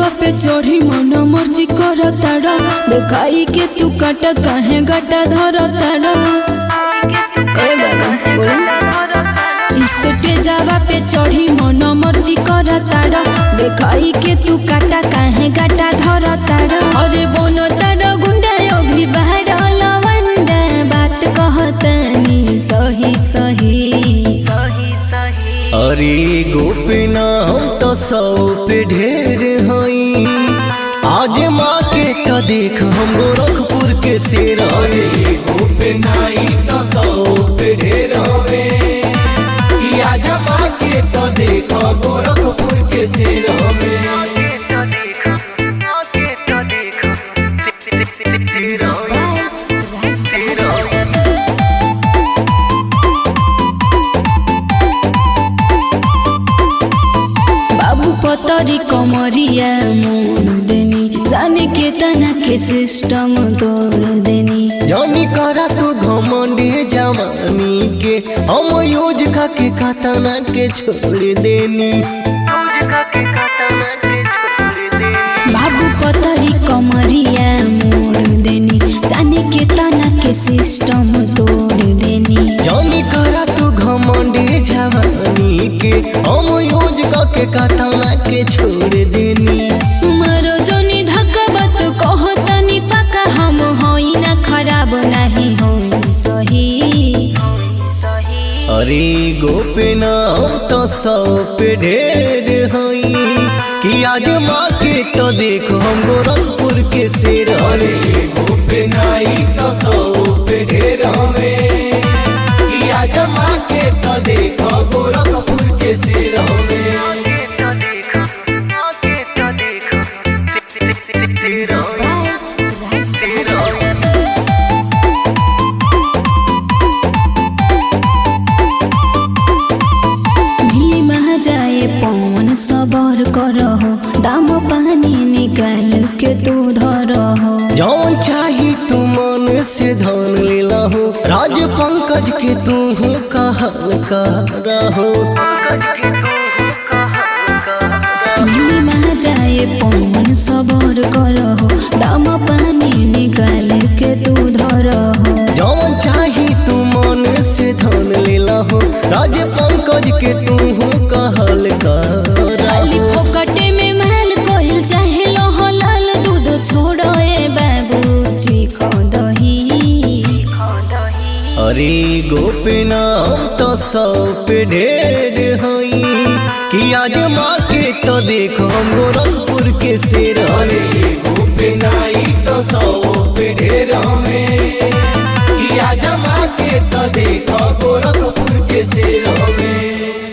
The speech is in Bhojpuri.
जावा पे चढ़ी मन मर्जी कर तारा देखाई के तू काटा काहे गाटा धर तारा। ए बाबा बोलो इस जावा पे चढ़ी मन मर्जी कर तारा देखाई के तू काटा काहे गाटा धर तारा। अरे बोनो तारा गुंडा अभी बाहर लवंडा बात कहतनी सही सही। अरे गोपीना हम तो सौ पे ढेर हई आज माँ के तो देख हम गोरखपुर के शेर। अरे गोपीना तो सौ पे ढेर हवे आज माँ के तो देख गोरखपुर के शेर हवे। पतरी कमरिया मोड़ देनी जाने के तना के सिस्टम तोड़ देनी। जानी करा तू घमंडे जवानी के हम यूज का के कातना के छोड़ देनी। बाबू पतरी कमरिया मोड़ देनी जाने के तना के सिस्टम तोड़ देनी। जानी करा तू घमंडे जवानी के हम यूज का के कातना के छोड़ देनी। मरो जोनी धक्का बात कहतनी पक्का हम होई ना खराब नहीं होई सही। अरे गोपीना हम तो सौ पे ढेर हई कि आज माँ के तो देख हम गोरखपुर के शेर। अरे गोपीना तो सौ पे ढेर हमें कि आज माँ के तो देख गोरखपुर के शेर हमें। पवन सबर करहो दाम पानी निकाल के तू धरहो। जौन चाही तू मन से धन लेला हो राज पंकज के तू कहल करहो। जाए पवन सबर करहो दाम पानी निकाल के तू धरहो। जौन चाही तू मन से धन लेला हो राज पंकज के तू कहल खाली फोकटे में महल कोइल चाहे लोहो लाल दूध छोड़ो ए बाबू चीख दही। अरे गोपीना हम तो सौ पे ढेर हई कि आज माँ के तो देख हम गोरखपुर के शेर। अरे गोपीना तो सौ पे ढेर हमें कि आज माँ के तो देख गोरखपुर के शेर हमें।